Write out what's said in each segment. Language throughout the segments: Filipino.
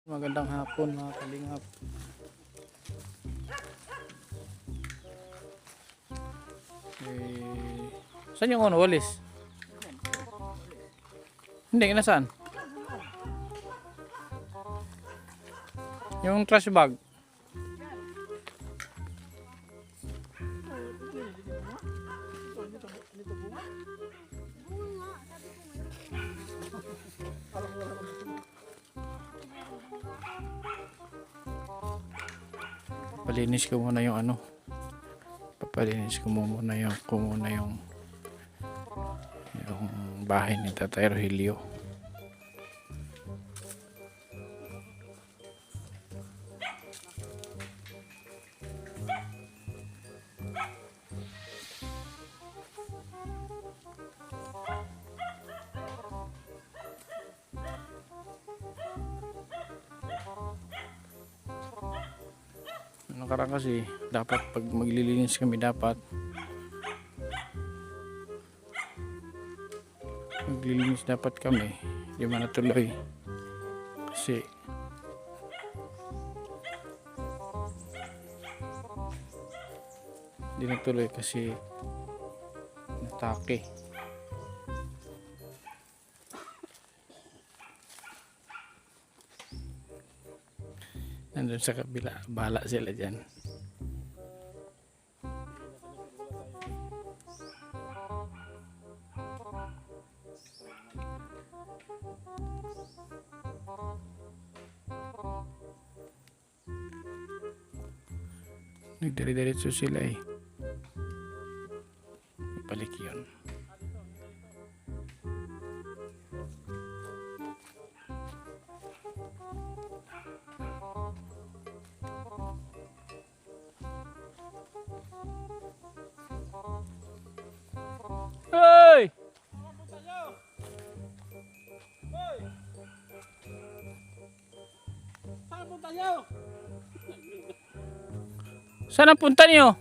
Magandang hapon mga kalingap. Saan yung ano, walis? Hindi, nasaan? Yung trash bag. Papalinis ko muna yung ano. Papalinis ko muna yung bahay ni Tatay Rogelio. Nakaraan kasi dapat pag maglilinis kami dapat kami di man natuloy kasi natake. Nandun sa kabila, bahala sila dyan. Nagdiri-diretso sila eh. Balik yun. Hoy! Saan punta nyo? Saan ang punta niyo?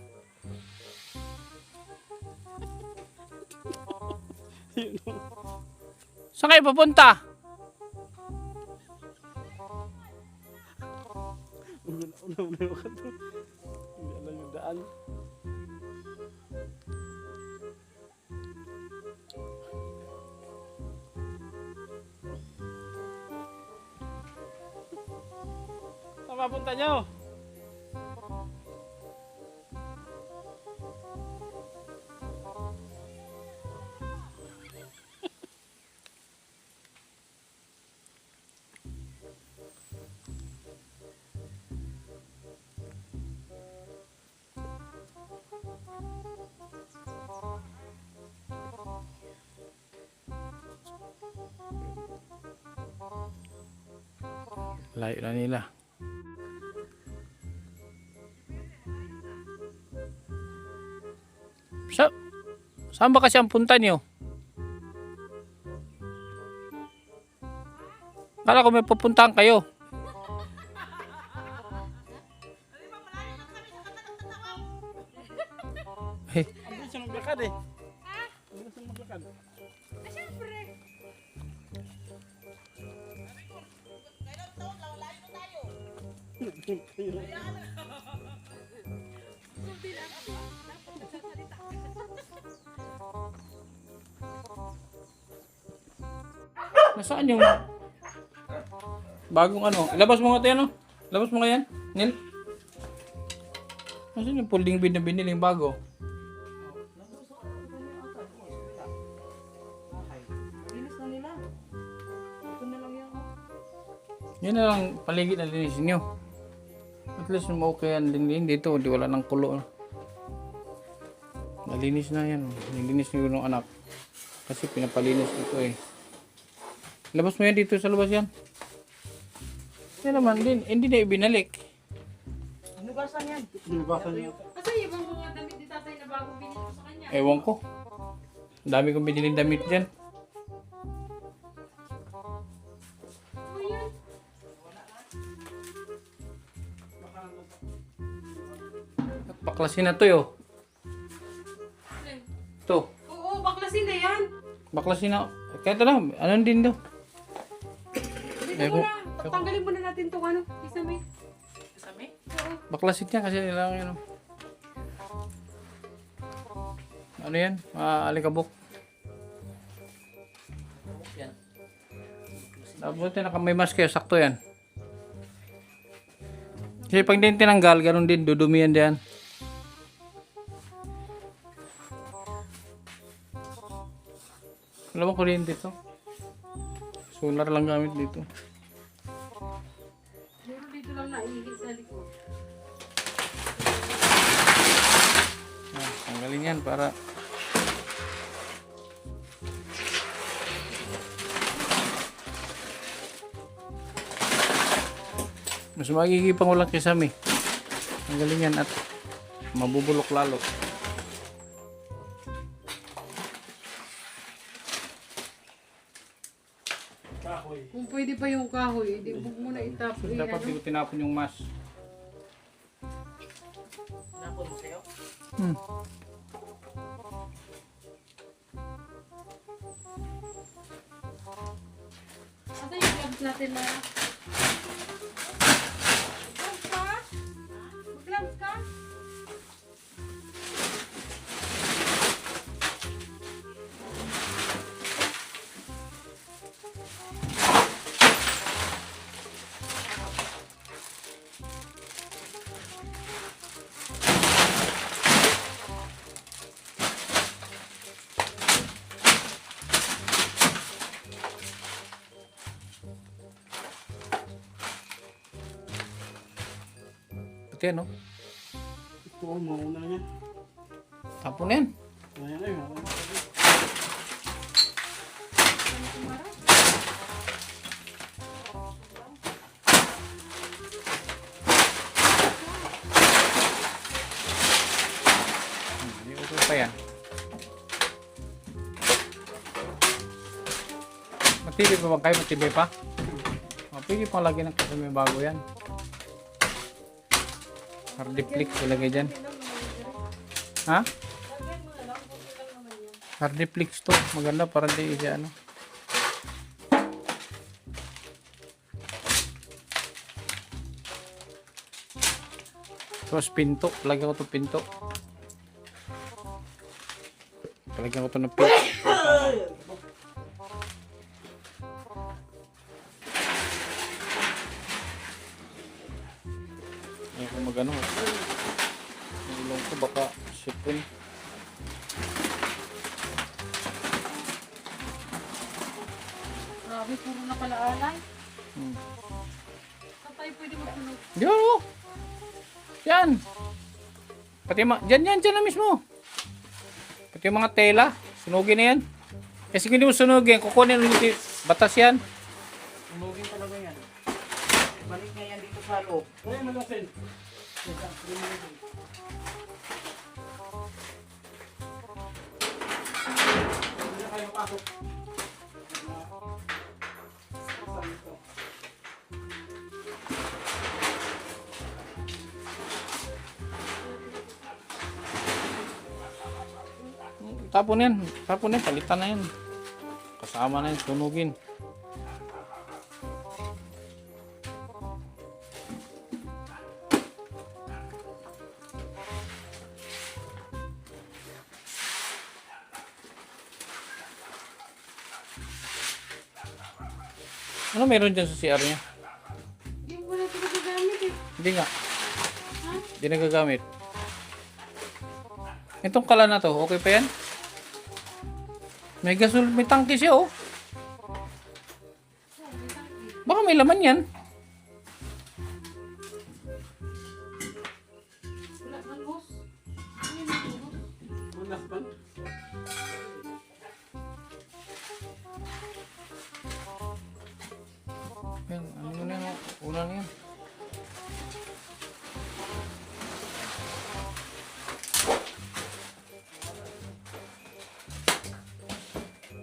Saan kayo pupunta? Una-una ka to. Hindi alam yung daan. Saan mapunta nyo? Layo na nila. Saan ba kasi ang punta niyo? Kala ko may pupuntahan kayo. Eh, Ang bilis yung maglakad eh. Ang bilis yung maglakad. Siyempre. Nasaan yung bagong ano? Ilabas mo nga ito yan, no? Ilabas mo nga yan, Nil. Nasaan yung folding bed na binili yung bago? Linis na nila. Ito na lang yan. Yan na lang paligid na linisin nyo. At least okay yan din dito. Di wala ng kulo. Nalinis na yan. Nilinis nyo yung anak. Kasi pinapalinis dito eh. Labas mo yan dito sa labas yan. Yan naman din. Hindi na ibinalik. Hinugasan yan. Hinugasan niya. Kasi ibang mga damit ni tatay na bago binili ko sa kanya. Ewan ko. Ang dami kong binili damit dyan. Oh, yan. Baklasin na to yo. To. Oo, baklasin na yan. Baklasin na. Kaya ito lang. Ano din to? Dito mo na. Tanggalin muna natin itong ano, kisame. Kasami? Oo. Baklasit niya kasi nilang yun. Ano yan? Alikabok. Yan. Tapos may mask kayo, sakto yan. Kasi pag hindi tinanggal, ganun din, dudumi yan diyan. Alam mo kuryente dito. Solar lang gamit dito. Meron dito lang naihigit sa likod. Tanggalin yan para mas magigipang walang kisame. Tanggalin yan at mabubulok lalo. Kahoy. Kung pwede pa yung kahoy, hindi mo muna itapon. So, dapat di ko tinapon yung mask. Napon mo sa'yo? Asa yung gloves natin na? Gloves ka? Gloves ka? Pati ano? Ito ang mauna na yan. Tapon yan. Ayan na yun. Hindi uso pa yan. Matibay pa ba kayo? Matibay pa? Pwede pang lagyan ng kasama bago yan. Hardiplex ilagay dyan. Ha? Hardiplex to. Maganda para di siya ano. Tapos pinto. Lagyan ko to pinto. Lagyan ko to ng pinto. Ayan kung magano. Yung ilong ko baka sipin. Grabe, puro na pala alay. Hmm. Saan tayo pwede magpunog? Yo! Yan! Pati dyan na mismo. Pati yung mga tela. Sunugin na yan. Kasi kung hindi mo sunugin, kukunin ulit batas yan. Umugin talaga yan. Balik nga yan dito sa loob. Kaya mo lang, Sen. Hindi na kayo pasok. Saan ito? Tapon yan. Tapon yan. Palitan na yan. Kasama na yan. Sunugin. Ano meron dyan sa CR niya? Hindi mo natin nagagamit eh. Hindi nga. Ha? Hindi nagagamit. Itong kala na to, okay pa yan? May gasol, may tangke siya oh. Baka may laman yan. Wala man hose. Ano yung hose? Manas ba? Yan, ano mo na yan? Una na yan.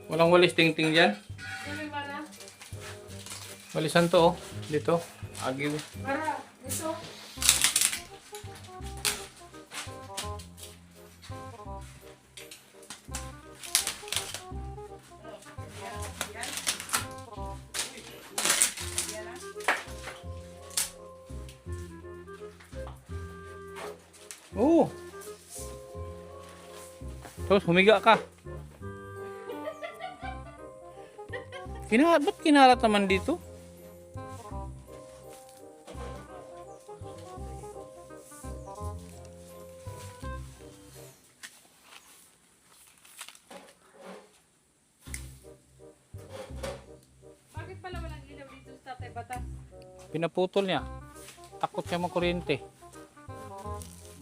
Walang walis ting-ting dyan. Yan may mara. Walisan to oh. Dito. Agiw. Mara, ito. Oo. Tapos humiga ka. Ba't kinalat naman dito? Bakit pala walang ilaw dito sa Tatay Batas? Pinaputol niya. Takot siya makuryente.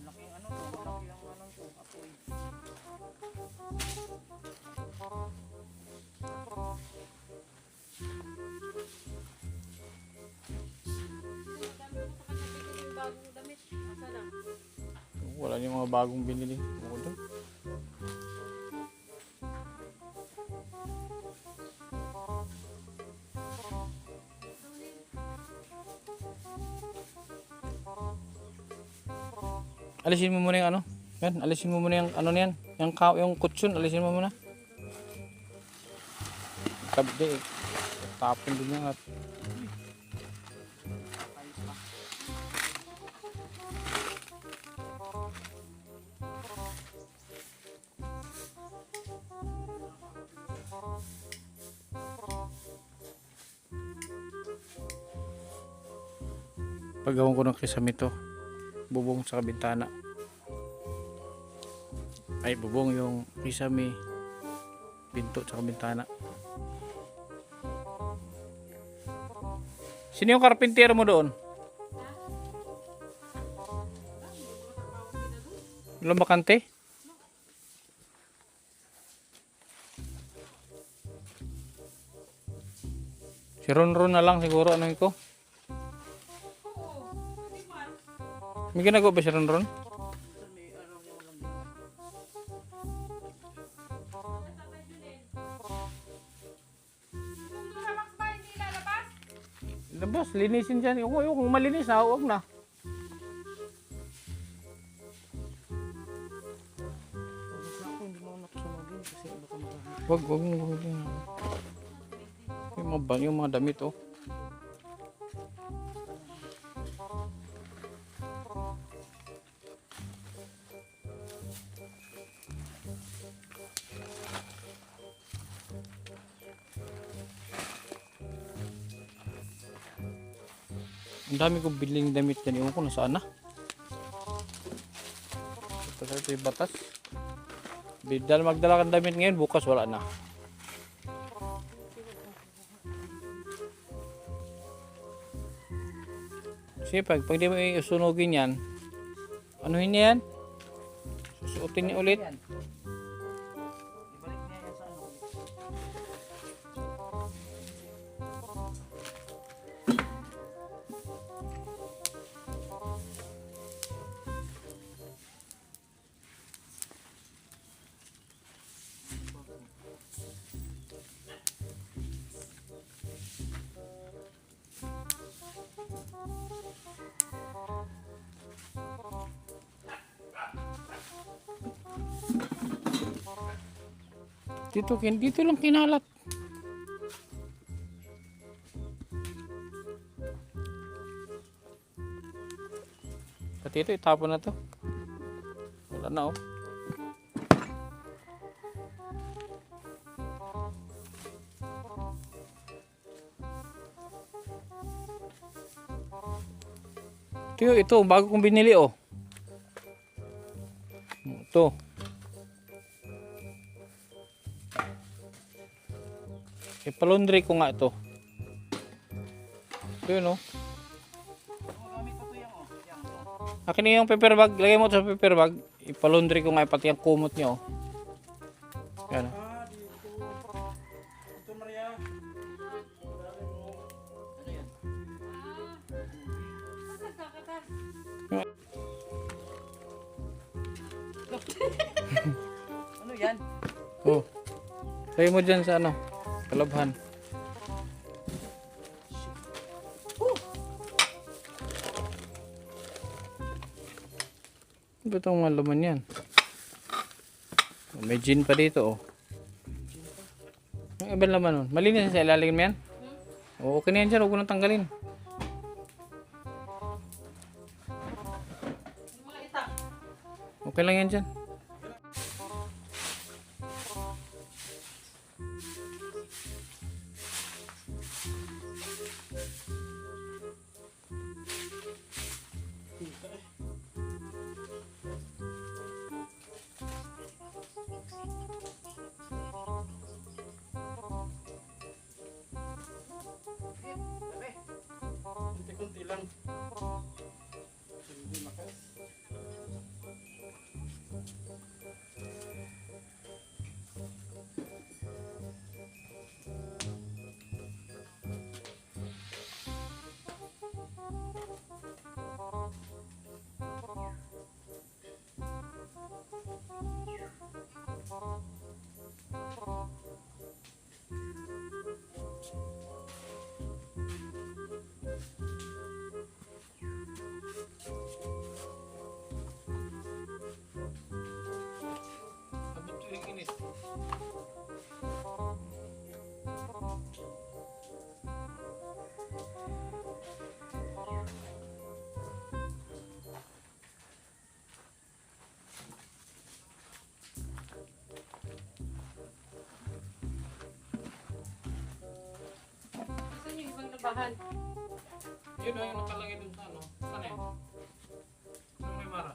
Malaking ano to, malaki ang ano to, apoy. Dami ko pa kasi bigyan yung bagong damit. Asa na? Wala niya mga bagong binili. Oo, doon. Alisin mo muna yung ano. Yan, alisin mo muna yung ano niyan. Yung kutsyon, alisin mo muna. Kabde eh. Tapon din yan at pagawin ko ng kisame to. Bubong sa bintana. Ay, bubong yung kisame. Pinto sa bintana. Sino yung karpintero mo doon? Walang bakante? Si Ron na lang siguro. Ano ko? May ginagawa ba si Ron? Minsan may ano niya walang ginawa. Labas, linisin dyan. Kung malinis na, huwag na. Basta ako hindi mo nakasunogin kasi baka marami. Huwag. Yung mga damit, oh. Ang dami kong biling damit dyan. Iwan ko nasaan na. Ito yung batas. Magdala kang damit ngayon, bukas wala na. Kasi pag di mo isunogin yan, anuhin niya yan? Susuotin niya ulit. Yan. Ibalik niya yan sa ano. Dito lang kinalat. Pati ito, itapon na to. Wala na, oh. Ito, bago kong binili, oh. Ito. Ipalundry ko nga ito. Ito yun, oh. Gamit ko to yan oh. Yan oh. Akin na yung paper bag. Lagay mo ito sa paper bag. Ipalundry ko nga pati yung kumot niya, oh. Yan, oh. Ah, dito. Ito Maria. Dali mo. Ano yan? Saan nagkakatas? Ano yan? Oh. Lagay mo dyan sa ano. Kalabhan. Ano ba itong mga laman yan? May gin pa dito, oh. Yung ibang laman, oh. Malinis sa ilalim yan? Oo, okay na yan dyan. Huwag mo nang tanggalin. Yung mga itak. Okay lang yan dyan. Kunti-kunti lang. Hindi makas. Abot ko yung init. Saan yung ibang labahan? Yun o, yung nakalagay dun sa ano. Saan eh? Saan may mara?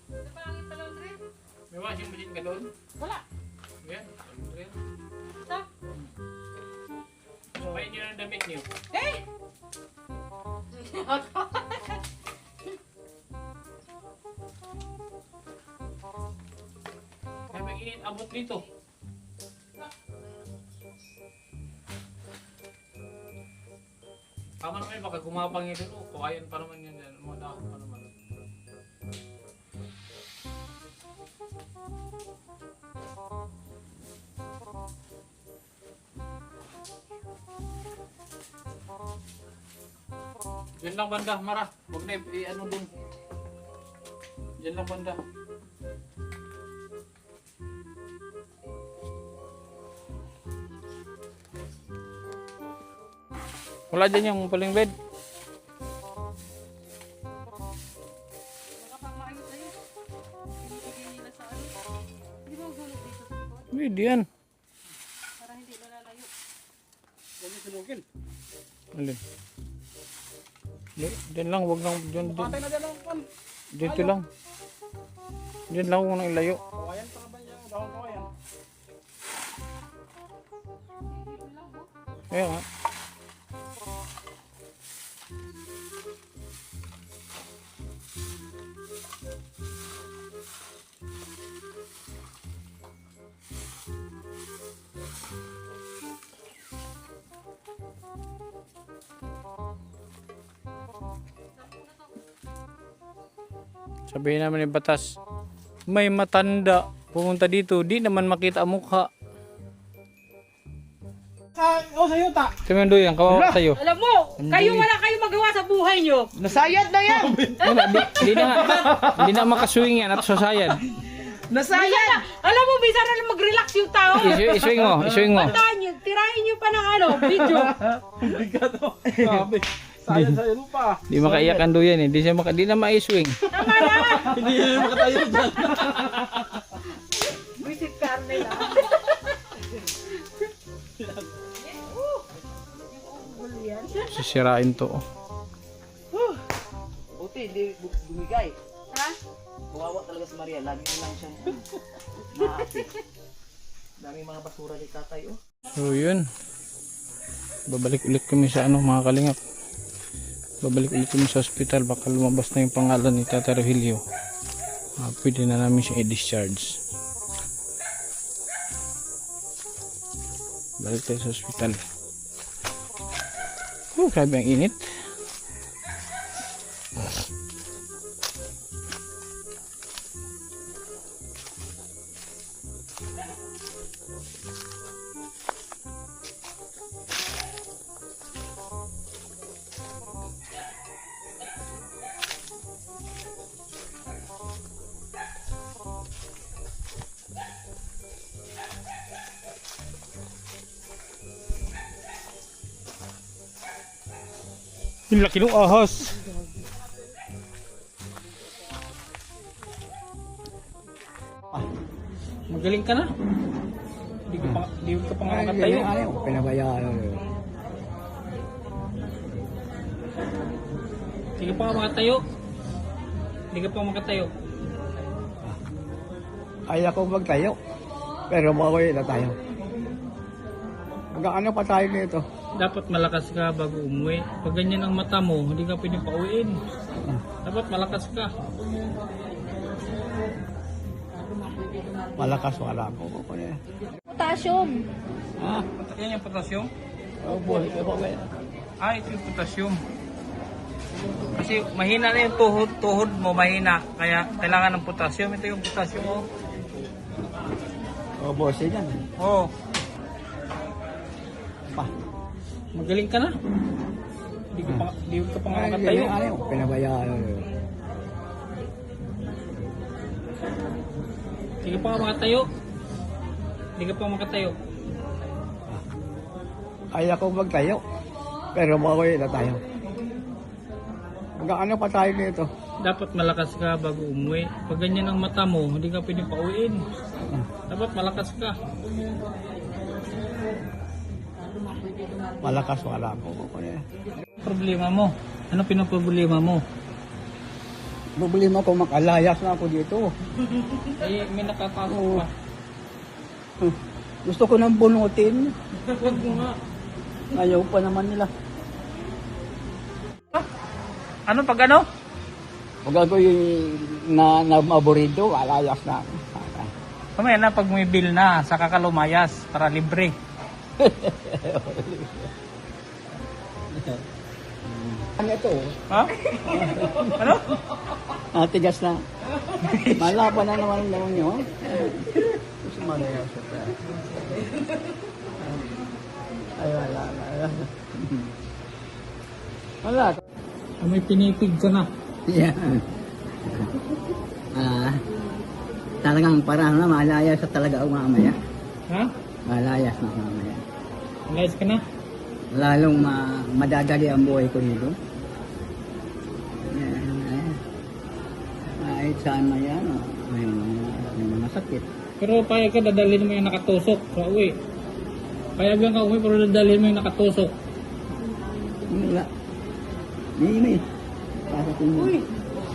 Sa pangit pa laundry? May washing machine ka doon? Wala. Yan. Yan. Sa? Sumayin nyo ng damit niyo. Eh! Kaya may init abot dito. Tama naman baka gumapang yun doon. Oh, kawayan pa naman yan. Mga dahon pa naman. Diyan lang banda, Mara. Huwag na i-ano dun. Diyan lang banda. Wala dyan yung paling bed. Nakapangmaayos na yun. Binibigay nila sa ano. Hindi ba magulog dito sa likod? Pwede yan. Para hindi malalayo. Huwag niyo sunugin. Alin? Diyan lang, wag lang. Diyan, Patay na dyan ang pan. dito lang. Diyan lang, huwag nang ilayo. Kawayan pa naman yung dahon kawayan. Dito lang, oh. Kaya nga. Sabihin naman ni Batas, may matanda pumunta dito, di naman makita ang mukha. Sa'yo ta. Tingnan doon yan, kawawa sa'yo. Alam mo, kayo wala kayo magawa sa buhay nyo. Nasayad na yan. Wala, di na nga, di na makaswing yan at sasayad. Nasayad. Alam mo, bisa na lang mag-relax yung tao. Iswing mo, iswing mo. Tandaan nyo, tirahin nyo pa ng ano, video. Bigat o. Sabi. Sayad sa lupa. Di makaiyakan doon yan eh, di na maiswing. Tama na. Hindi yun makatayo dyan. Visit Carmel ah. Sisirain to. Buti, hindi bumigay. Ha? Kawawa talaga si Maria. Lagi na lang siyang maapi. Daming mga basura ni tatay, oh. So yun. Babalik ulit kami sa ano mga kalingap. Babalik ulit kami sa hospital. Baka lumabas na yung pangalan ni Tata Rogelio. Pwede na namin siya i-discharge. Balik tayo sa hospital. Oh, grabe ang init. Yung laki ng ahas. Magaling ka na. Hindi ka pa nga makatayo. Pinabayaan mo. Hindi ka pa nga makatayo. Hindi ka pa makatayo. Kaya ko magtayo. Pero makoy na tayo. Hanggang ano pa tayo nito? Dapat malakas ka bago umuwi. Pag ganyan ang mata mo, hindi ka pwedeng pauwiin. Dapat malakas ka. Malakas wala ko. Potassium. Ha? Yan yung potassium? Oh, buhay ka ba ba? Ito yung potassium. Kasi mahina na yung tuhod mo, mahina. Kaya kailangan ng potassium. Ito yung potassium mo. Oh, boss, yan. Oo. Pa. Magaling ka na. Hindi ka pa nga makatayo. Pinabayaan mo. Hindi ka pa nga makatayo. Hindi ka pa makatayo. Kaya ko magtayo. Pero makoy na tayo. Hanggang ano pa tayo nito? Dapat malakas ka bago umuwi. Pag ganyan ang mata mo, hindi ka pwedeng pauwiin. Dapat malakas ka. Malakas wala ko. Problema mo. Ano pinoproblema mo? Problema ko makalayas na ako dito. May nakapasok Oo. pa. Gusto ko nang bunutin. Huwag mo nga. Ayaw pa naman nila. Ano pag ano? Huwag ako yung na maburido, alayas na ako. Mamaya na pag may bill na, saka ka lumayas para libre. Ano ito? Ha? Ano? Tigas na. Malaban na naman ang laman nyo. Gusto malayas ito. Ay, wala. Wala. May pinipig ka na. Yan. Talagang parang na malayas sa talaga ako mamaya. Ha? Malayas na mamaya. Alayas ka na? Lalong madadali ang buhay ko dito. Kahit saan na yan, may mga sakit. Pero payag ka, dadalhin mo yung nakatusok sa uwi. Payagan ka uwi, pero dadalhin mo yung nakatusok. Wala. May. Pasakin mo.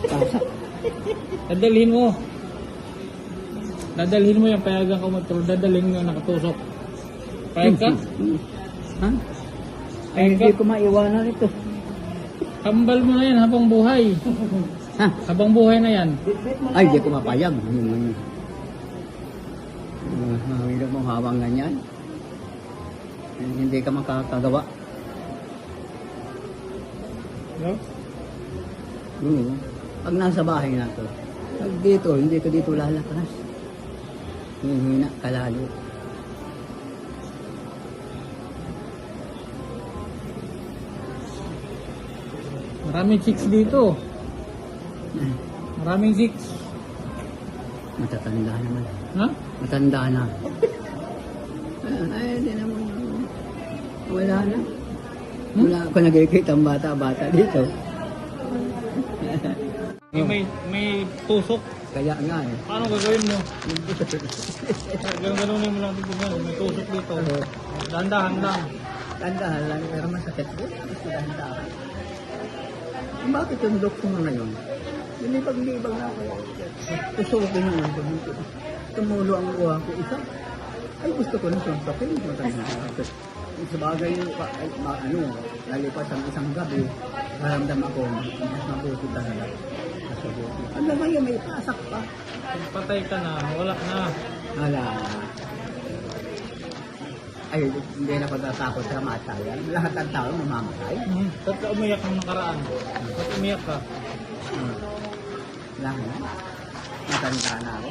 Pasak. Dadalhin mo. Dadalhin mo yung payagan ka uwi, pero dadalhin mo yung nakatusok. Payag ka? Ha? Ay, Payag ka? hindi ko maiwanan ito. Kambal mo na yan habang buhay. Ha? Habang buhay na yan. Ay, hindi ko mapayag. Mahirap mo habang ganyan. Hindi ka makakagawa. No? Pag nasa bahay na to, pag dito, hindi ko dito lalakas. Hihina ka lalo. Maraming chicks dito. Maraming chicks. Matatanda naman. Ha? Matanda na. Ay, hindi naman. Wala na. Wala ako nakikita ang bata-bata dito. May tusok. Kaya nga eh. Paano gagawin mo? Ganun mo lang dito yan. May tusok dito. Dahan-dahan lang. Tandahan lang, pero masakit po. Mas dahan-dahan. Bakit yung doktor mo ngayon? Linipag-libag na ako. Tusukin yung mga dito. Tumulo ang buha ko isa. Ay, gusto ko na suntokin. Sa bagay, nalipas ang isang gabi, maramdam ako, mas mabuti talaga. Mas mabuti. Ang naman yung may pasak pa. Kung patay ka na, wala na. Wala. Ay, hindi na ako natakot sa matayan. Lahat ng tao mamamatay. Ba't ka umiyak ng nakaraan? Ba't umiyak ka? Lang na. Matanda na ako.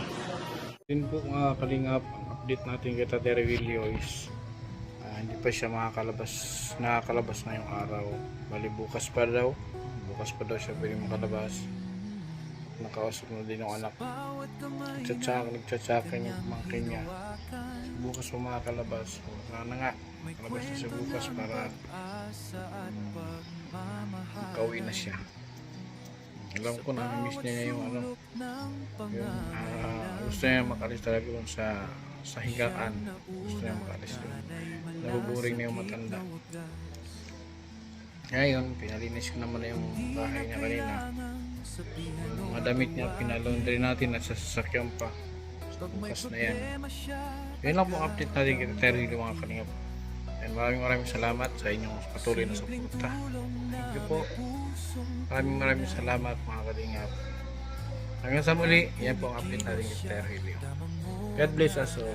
Yun po mga kalingap, ang update natin kay Tatay Revilio is hindi pa siya nakakalabas ngayong araw. Bali bukas pa daw siya pwede makalabas. nakausap na din yung anak. Nagtsatsakan yung pamangkin niya. Bukas pumakalabas. Sana nga, makalabas na siya bukas para makauwi na siya. Alam ko na miss niya yung ano, gusto niya makalis talaga dun sa higaan. Gusto niya makalis dun. Nabuburing na yung matanda. Ngayon, pinalinis ko naman na yung bahay niya kanina. Yung mga damit niya, pinalaundry natin at sa sasakyan pa. Bukas na yan. Yan lang po ang update natin kita Terry mga kalingap. And maraming salamat sa inyong patuloy na suporta. Thank you po. Maraming salamat mga kalingap. Hanggang sa muli, yan po ang update natin kita Terry. God bless us all.